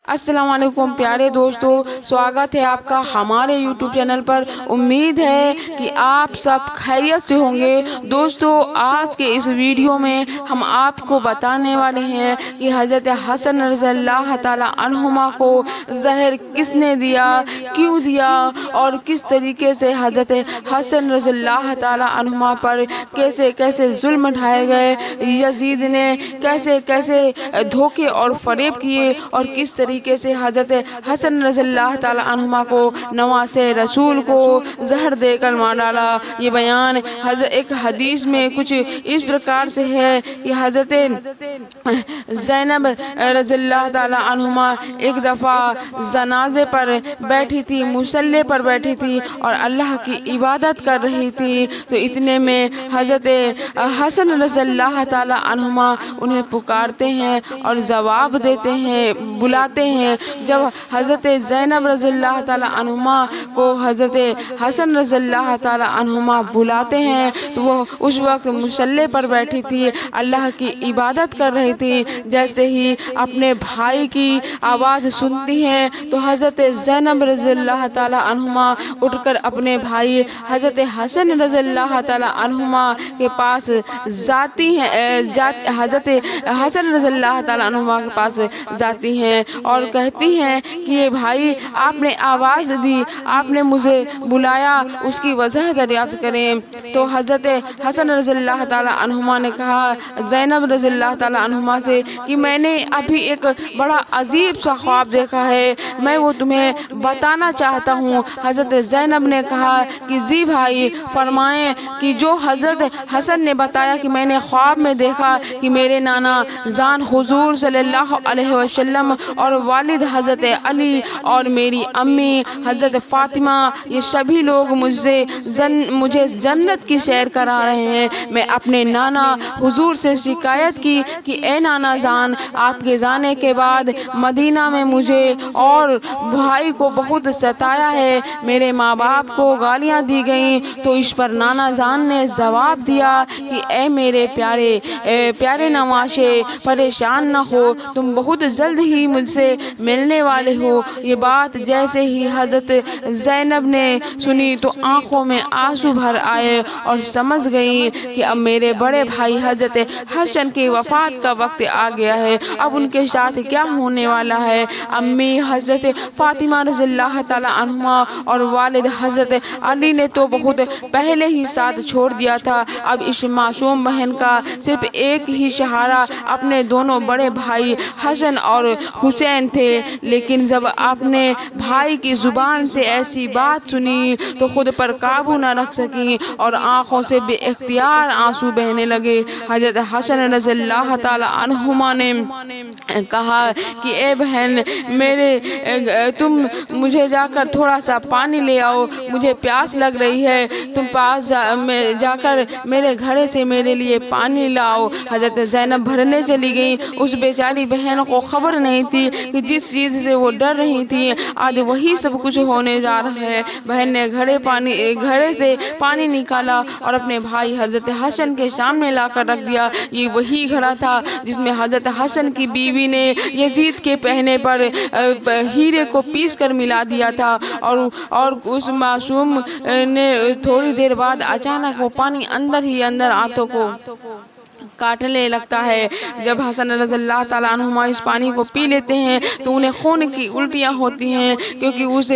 السلام علیکم پیارے دوستو، سواگت ہے آپ کا ہمارے یوٹیوب چینل پر۔ امید ہے کہ آپ سب خیریت سے ہوں گے۔ دوستو، آج کے اس ویڈیو میں ہم آپ کو بتانے والے ہیں کہ حضرت حسن رضی اللہ تعالی عنہما کو زہر کس نے دیا، کیوں دیا، اور کس طریقے سے حضرت حسن رضی اللہ تعالی عنہما پر کیسے کیسے ظلم ڈھائے گئے، یزید نے کیسے کیسے دھوکے اور فریب کیے، اور کس طریقے سے حضرت حسن رضی اللہ تعالی عنہما کو نواسے رسول کو زہر دے کر مار ڈالا۔ یہ بیان ایک حدیث میں کچھ اس پرکار سے ہے کہ حضرت زینب رضی اللہ تعالی عنہما ایک دفعہ جنازے پر بیٹھی تھی، مصلی پر بیٹھی تھی اور اللہ کی عبادت کر رہی تھی، تو اتنے میں حضرت حسن رضی اللہ تعالی عنہما انہیں پکارتے ہیں اور جواب دیتے ہیں، بلاتے ہیں۔ جب حضرت زینب رضی اللہ تعالی عنہما کو حضرت حسن رضی اللہ تعالی عنہما بلاتے ہیں تو وہ اس وقت مصلی پر بیٹھی تھی، اللہ کی عبادت کر رہی تھی۔ جیسے ہی اپنے بھائی کی آواز سنتی ہیں تو حضرت زینب رضی اللہ تعالی عنہما اٹھ کر اپنے بھائی حضرت حسن رضی اللہ تعالی عنہما کے پاس جاتی ہیں، حضرت حسن رضی اللہ تعالی عنہما کے پاس جاتی ہیں اور کہتی ہیں کہ یہ بھائی، آپ نے آواز دی، آپ نے مجھے بلایا، اس کی وجہ دریافت کریں۔ تو حضرت حسن رضی اللہ تعالی عنہما نے کہا زینب رضی اللہ تعالی عنہما سے کہ میں نے ابھی ایک بڑا عجیب سا خواب دیکھا ہے، میں وہ تمہیں بتانا چاہتا ہوں۔ حضرت زینب نے کہا کہ جی بھائی، فرمائیں کہ جو حضرت حسن نے بتایا کہ میں نے خواب میں دیکھا کہ میرے نانا جان حضور صلی اللہ علیہ وسلم اور والد حضرت علی اور میری امی حضرت فاطمہ، یہ سبھی لوگ مجھے جنت کی سیر کرا رہے ہیں۔ میں اپنے نانا حضور سے شکایت کی کہ اے نانا جان، آپ کے جانے کے بعد مدینہ میں مجھے اور بھائی کو بہت ستایا ہے، میرے ماں باپ کو گالیاں دی گئیں۔ تو اس پر نانا جان نے جواب دیا کہ اے میرے پیارے نواشے، پریشان نہ ہو، تم بہت جلد ہی مجھ سے ملنے والے ہو۔ یہ بات جیسے ہی حضرت زینب نے سنی تو آنکھوں میں آنسو بھر آئے اور سمجھ گئی کہ اب میرے بڑے بھائی حضرت حسن کی وفات کا وقت آ گیا ہے، اب ان کے ساتھ کیا ہونے والا ہے۔ امی حضرت فاطمہ رضی اللہ تعالی عنہما اور والد حضرت علی نے تو بہت پہلے ہی ساتھ چھوڑ دیا تھا، اب اس معصوم بہن کا صرف ایک ہی سہارا اپنے دونوں بڑے بھائی حسن اور حسین تھے۔ لیکن جب آپ نے بھائی کی زبان سے ایسی بات سنی تو خود پر قابو نہ رکھ سکی اور آنکھوں سے بے اختیار آنسو بہنے لگے۔ حضرت حسن رضی اللہ تعالی عنہما نے کہا کہ اے بہن، تم مجھے جا کر تھوڑا سا پانی لے آؤ، مجھے پیاس لگ رہی ہے، تم پاس جا کر میرے گھڑے سے میرے لیے پانی لاؤ۔ حضرت زینب بھرنے چلی گئی۔ اس بیچاری بہن کو خبر نہیں تھی کہ جس چیز سے وہ ڈر رہی تھی آج وہی سب کچھ ہونے جا رہا ہے۔ بہن نے گھڑے سے پانی نکالا اور اپنے بھائی حضرت حسن کے سامنے لا کر رکھ دیا۔ یہ وہی گھڑا تھا جس میں حضرت حسن کی بیوی نے یزید کے پہنے پر ہیرے کو پیس کر ملا دیا تھا، اور اس معصوم نے تھوڑی دیر بعد اچانک وہ پانی اندر ہی اندر ہاتھوں کو کاٹنے لگتا ہے۔ جب حسن رضی اللہ تعالیٰ عنہما اس پانی کو پی لیتے ہیں تو انہیں خون کی الٹیاں ہوتی ہیں، کیونکہ اس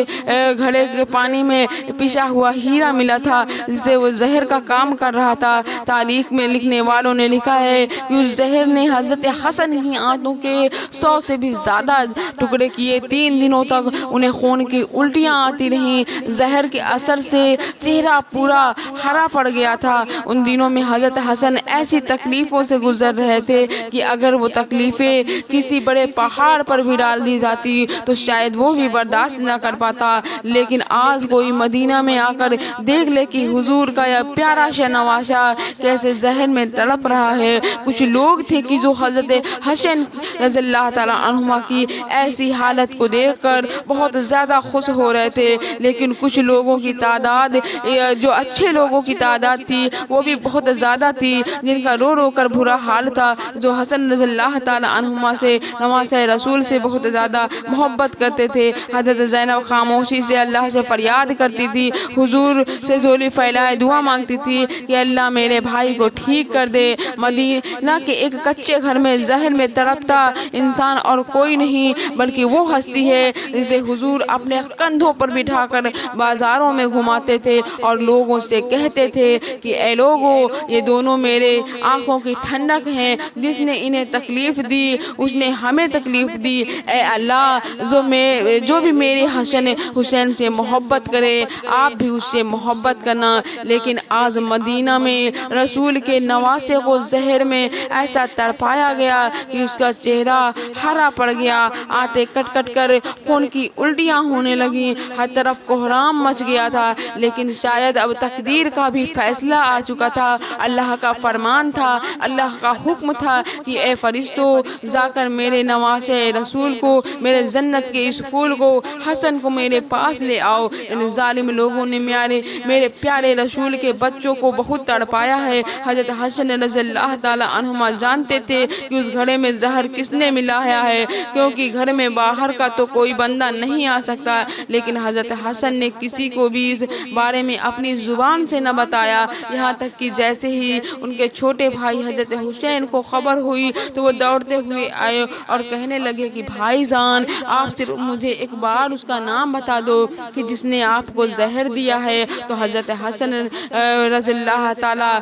گھڑے کے پانی میں پسا ہوا ہیرا ملا تھا جس سے وہ زہر کا کام کر رہا تھا۔ تاریخ میں لکھنے والوں نے لکھا ہے کہ اس زہر نے حضرت حسن کی آنتوں کے 100 سے بھی زیادہ ٹکڑے کیے۔ 3 دنوں تک انہیں خون کی الٹیاں آتی رہیں۔ زہر کے اثر سے چہرہ پورا ہرا پڑ گیا تھا۔ ان دنوں میں حضرت حسن ایسی تکلیفوں سے گزر رہے تھے کہ اگر وہ تکلیفیں کسی بڑے پہاڑ پر بھی ڈال دی جاتی تو شاید وہ بھی برداشت نہ کر پاتا۔ لیکن آج کوئی مدینہ میں آ کر دیکھ لے کہ حضور کا یہ پیارا سا نواشا کیسے زہر میں تڑپ رہا ہے۔ کچھ لوگ تھے کہ جو حضرت حسن رضی اللہ تعالی عنہما کی ایسی حالت کو دیکھ کر بہت زیادہ خوش ہو رہے تھے، لیکن کچھ لوگوں کی تعداد، جو اچھے لوگوں کی تعداد تھی، وہ بھی بہت زیادہ تھی، جن کا رو رو کا برا حال تھا، جو حسن رضی اللہ تعالیٰ عنہما سے نواسہ رسول سے بہت زیادہ محبت کرتے تھے۔ حضرت زینب خاموشی سے اللہ سے فریاد کرتی تھی، حضور سے جھولی پھیلائے دعا مانگتی تھی کہ اللہ میرے بھائی کو ٹھیک کر دے۔ مدینہ کے ایک کچے گھر میں زہر میں تڑپتا انسان اور کوئی نہیں بلکہ وہ ہستی ہے جسے حضور اپنے کندھوں پر بٹھا کر بازاروں میں گھماتے تھے اور لوگوں سے کہتے تھے کہ اے لوگو، یہ دونوں میرے آنکھوں کی ٹھنڈک ہیں، جس نے انہیں تکلیف دی اس نے ہمیں تکلیف دی۔ اے اللہ، جو بھی میرے حسین سے محبت کرے آپ بھی اس سے محبت کرنا۔ لیکن آج مدینہ میں رسول کے نواسے کو زہر میں ایسا تڑپایا گیا کہ اس کا چہرہ ہرا پڑ گیا، آتے کٹ کٹ کر خون کی الٹیاں ہونے لگیں، ہر طرف کوہرام مچ گیا تھا۔ لیکن شاید اب تقدیر کا بھی فیصلہ آ چکا تھا، اللہ کا فرمان تھا، اللہ کا حکم تھا کہ اے فرشتوں، جا کر میرے نواسے رسول کو، میرے جنت کے اس پھول کو، حسن کو میرے پاس لے آؤ۔ ان ظالم لوگوں نے میرے پیارے رسول کے بچوں کو بہت تڑپایا ہے۔ حضرت حسن رضی اللہ تعالیٰ عنہما جانتے تھے کہ اس گھڑے میں زہر کس نے ملایا ہے، کیونکہ گھر میں باہر کا تو کوئی بندہ نہیں آ سکتا۔ لیکن حضرت حسن نے کسی کو بھی اس بارے میں اپنی زبان سے نہ بتایا، یہاں تک کہ جیسے ہی ان کے چھوٹے بھائی حضرت حسین کو خبر ہوئی تو وہ دوڑتے ہوئے آئے اور کہنے لگے کہ بھائی جان، آپ صرف مجھے ایک بار اس کا نام بتا دو کہ جس نے آپ کو زہر دیا ہے۔ تو حضرت حسن رضی اللہ تعالیٰ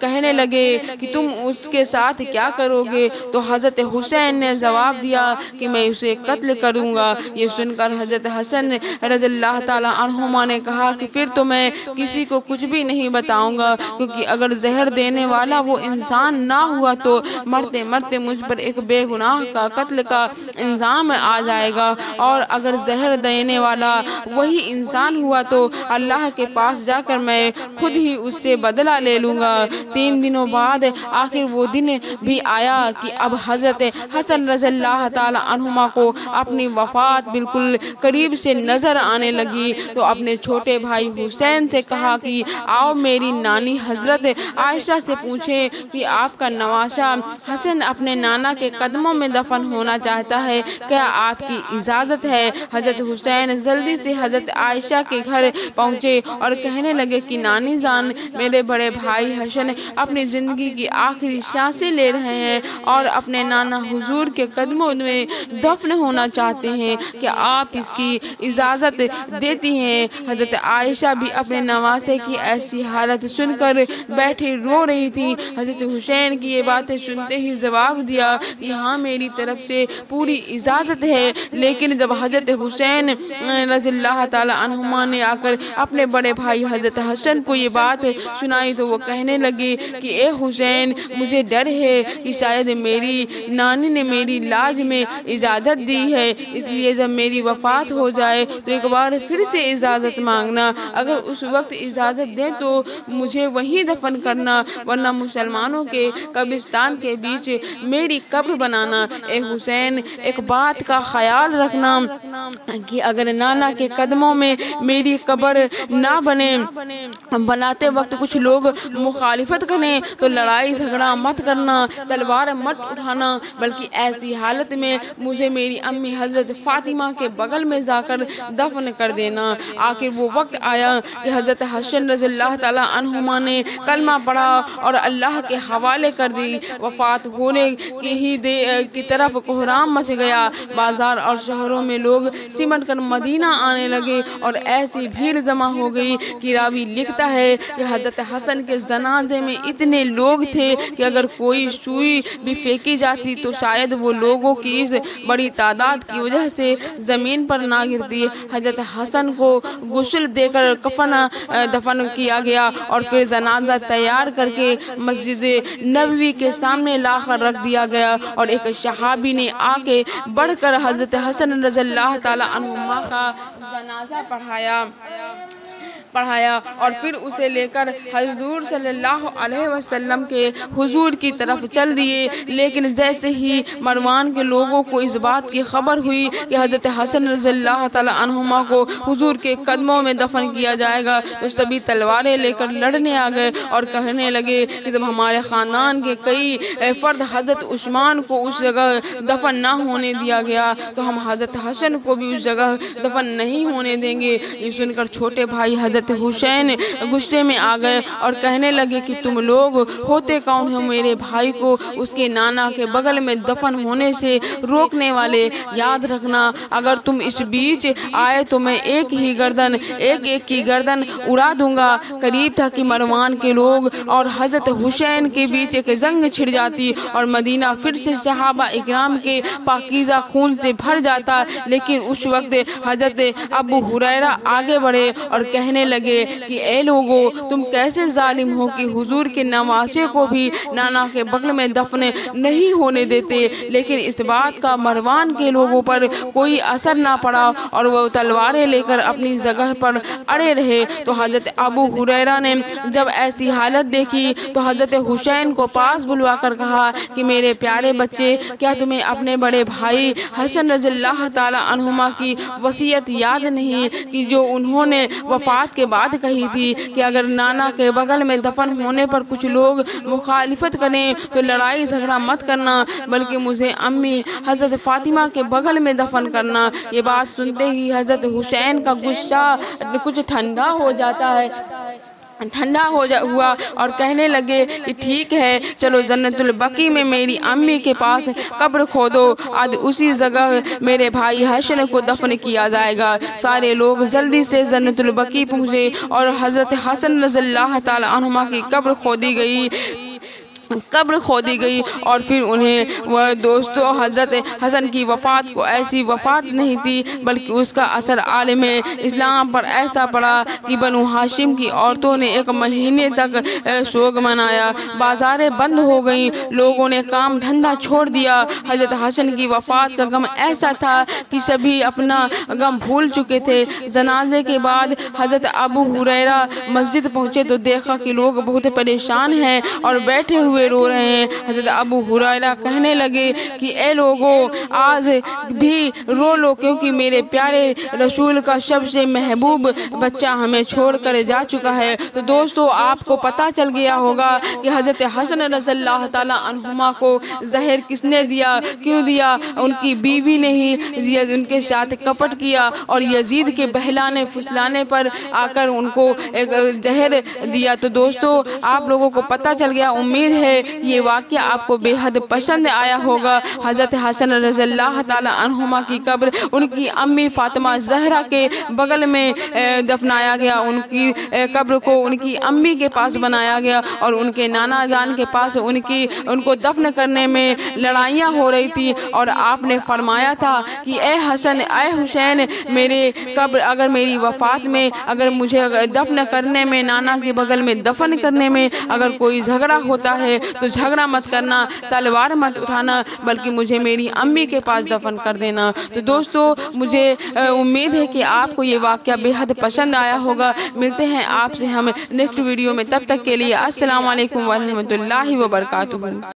کہنے لگے کہ تم اس کے ساتھ کیا کرو گے؟ تو حضرت حسین نے جواب دیا کہ میں اسے قتل کروں گا۔ یہ سن کر حضرت حسن رضی اللہ تعالیٰ عنہما نے کہا کہ پھر تو میں کسی کو کچھ بھی نہیں بتاؤں گا، کیونکہ اگر زہر دینے والا وہ انسان نہ ہوا تو مرتے مرتے مجھ پر ایک بے گناہ کا قتل کا الزام آ جائے گا، اور اگر زہر دینے والا وہی انسان ہوا تو اللہ کے پاس جا کر میں خود ہی اس سے بدلہ لے لوں گا۔ 3 دنوں بعد آخر وہ دن بھی آیا کہ اب حضرت حسن رضی اللہ تعالیٰ عنہما کو اپنی وفات بالکل قریب سے نظر آنے لگی، تو اپنے چھوٹے بھائی حسین سے کہا کہ آؤ میری نانی حضرت عائشہ سے پوچھیں کہ آپ کا نواسہ حسن اپنے نانا کے قدموں میں دفن ہونا چاہتا ہے، کیا آپ کی اجازت ہے؟ حضرت حسین جلدی سے حضرت عائشہ کے گھر پہنچے اور کہنے لگے کہ نانی جان، میرے بڑے بھائی حسن اپنی زندگی کی آخری سانسیں لے رہے ہیں اور اپنے نانا حضور کے قدموں میں دفن ہونا چاہتے ہیں، کہ آپ اس کی اجازت دیتی ہیں؟ حضرت عائشہ بھی اپنے نواسے کی ایسی حالت سن کر بیٹھی رو رہی تھی۔ حضرت حسین کی یہ باتیں سنتے ہی جواب دیا کہ ہاں، میری طرف سے پوری اجازت ہے۔ لیکن جب حضرت حسین رضی اللہ تعالیٰ عنہما نے آ کر اپنے بڑے بھائی حضرت حسن کو یہ بات سنائی تو وہ کہنے لگے کہ اے حسین، مجھے ڈر ہے کہ شاید میری نانی نے میری لاج میں اجازت دی ہے، اس لیے جب میری وفات ہو جائے تو ایک بار پھر سے اجازت مانگنا، اگر اس وقت اجازت دیں تو مجھے وہیں دفن کرنا، ورنہ مسلمانوں کے قبرستان کے بیچ میری قبر بنانا۔ اے حسین، ایک بات کا خیال رکھنا کہ اگر نانا کے قدموں میں میری قبر نہ بناتے وقت کچھ لوگ مخالفت کریں تو لڑائی جھگڑا مت کرنا، تلوار مت اٹھانا، بلکہ ایسی حالت میں مجھے میری امی حضرت فاطمہ کے بغل میں جا کر دفن کر دینا۔ آخر وہ وقت آیا کہ حضرت حسن رضی اللہ تعالیٰ عنہما نے کلمہ پڑھا اور اللہ کے حوالے کر دی۔ وفات ہونے کی طرف کوہرام مچ گیا، بازار اور شہروں میں لوگ سمٹ کر مدینہ آنے لگے اور ایسی بھیڑ جمع ہو گئی کہ راوی لکھتا ہے کہ حضرت حسن کے جنازے میں اتنے لوگ تھے کہ اگر کوئی سوئی بھی پھینکی جاتی تو شاید وہ لوگوں کی اس بڑی تعداد کی وجہ سے زمین پر نہ گرتی۔ حضرت حسن کو غسل دے کر دفن کیا گیا اور پھر جنازہ تیار کر کے مسجد نبوی کے سامنے لا کر رکھ دیا گیا، اور ایک صحابی نے آ کے بڑھ کر حضرت حسن رضی اللہ تعالیٰ عنہما کا جنازہ پڑھایا۔ پڑھایا اور پھر اسے لے کر حضور صلی اللہ علیہ وسلم کے حضور کی طرف چل دیے۔ لیکن جیسے ہی مروان کے لوگوں کو اس بات کی خبر ہوئی کہ حضرت حسن رضی اللہ تعالی عنہما کو حضور کے قدموں میں دفن کیا جائے گا تو سبھی تلواریں لے کر لڑنے آ گئے اور کہنے لگے کہ جب ہمارے خاندان کے کئی فرد حضرت عثمان کو اس جگہ دفن نہ ہونے دیا گیا تو ہم حضرت حسن کو بھی اس جگہ دفن نہیں ہونے دیں گے۔ یہ سن کر چھوٹے بھائی حضرت حسین غصے میں آ گئے اور کہنے لگے کہ تم لوگ ہوتے کون ہو میرے بھائی کو اس کے نانا کے بغل میں دفن ہونے سے روکنے والے؟ یاد رکھنا اگر تم اس بیچ آئے تو میں ایک کی گردن اڑا دوں گا۔ قریب تھا کہ مروان کے لوگ اور حضرت حسین کے بیچ ایک جنگ چھڑ جاتی اور مدینہ پھر سے صحابہ اکرام کے پاکیزہ خون سے بھر جاتا، لیکن اس وقت حضرت ابو ہریرہ آگے بڑھے اور کہنے لگے کہ اے لوگو، تم کیسے ظالم ہو کہ حضور کے نواسے کو بھی نانا کے بغل میں دفن نہیں ہونے دیتے؟ لیکن اس بات کا مروان کے لوگوں پر کوئی اثر نہ پڑا اور وہ تلواریں لے کر اپنی جگہ پر اڑے رہے۔ تو حضرت ابو ہریرہ نے جب ایسی حالت دیکھی تو حضرت حسین کو پاس بلوا کر کہا کہ میرے پیارے بچے، کیا تمہیں اپنے بڑے بھائی حسن رضی اللہ تعالی عنہما کی وصیت یاد نہیں کہ جو انہوں نے وفات کے بعد کہی تھی کہ اگر نانا کے بغل میں دفن ہونے پر کچھ لوگ مخالفت کریں تو لڑائی جھگڑا مت کرنا بلکہ مجھے امی حضرت فاطمہ کے بغل میں دفن کرنا۔ یہ بات سنتے ہی حضرت حسین کا غصہ کچھ ٹھنڈا ہوا اور کہنے لگے کہ ٹھیک ہے، چلو جنت البقیع میں میری امی کے پاس قبر کھودو، آج اسی جگہ میرے بھائی حسن کو دفن کیا جائے گا۔ سارے لوگ جلدی سے جنت البقیع پہنچے اور حضرت حسن رضی اللہ تعالی عنہما کی قبر کھودی گئی اور پھر انہیں وہ دوستوں حضرت حسن کی وفات کو ایسی وفات نہیں تھی بلکہ اس کا اثر عالم اسلام پر ایسا پڑا کہ بنو ہاشم کی عورتوں نے 1 مہینے تک سوگ منایا، بازاریں بند ہو گئیں، لوگوں نے کام دھندہ چھوڑ دیا۔ حضرت حسن کی وفات کا غم ایسا تھا کہ سبھی اپنا غم بھول چکے تھے۔ جنازے کے بعد حضرت ابو ہریرہ مسجد پہنچے تو دیکھا کہ لوگ بہت پریشان ہیں اور بیٹھے ہوئے رو رہے ہیں۔ حضرت ابو ہریرہ کہنے لگے کہ اے لوگو، آج بھی رو لو کیونکہ میرے پیارے رسول کا سب سے محبوب بچہ ہمیں چھوڑ کر جا چکا ہے۔ تو دوستو، آپ کو پتہ چل گیا ہوگا کہ حضرت حسن رضی اللہ تعالی عنہما کو زہر کس نے دیا، کیوں دیا؟ ان کی بیوی نے ہی ان کے ساتھ کپٹ کیا اور یزید کے بہلانے پھسلانے پر آ کر ان کو ایک زہر دیا۔ تو دوستو، آپ لوگوں کو پتہ چل گیا، امید ہے یہ واقعہ آپ کو بے حد پسند آیا ہوگا۔ حضرت حسن رضی اللہ تعالی عنہما کی قبر ان کی امی فاطمہ زہرا کے بغل میں دفنایا گیا، ان کی قبر کو ان کی امی کے پاس بنایا گیا اور ان کے نانا جان کے پاس ان کو دفن کرنے میں لڑائیاں ہو رہی تھی اور آپ نے فرمایا تھا کہ اے حسن، اے حسین، میرے قبر اگر میری وفات میں اگر مجھے دفن کرنے میں، نانا کے بغل میں دفن کرنے میں اگر کوئی جھگڑا ہوتا ہے تو جھگڑا مت کرنا، تلوار مت اٹھانا بلکہ مجھے میری امی کے پاس دفن کر دینا۔ تو دوستو، مجھے امید ہے کہ آپ کو یہ واقعہ بے حد پسند آیا ہوگا۔ ملتے ہیں آپ سے ہم نیکسٹ ویڈیو میں، تب تک کے لیے السلام علیکم ورحمۃ اللہ وبرکاتہ۔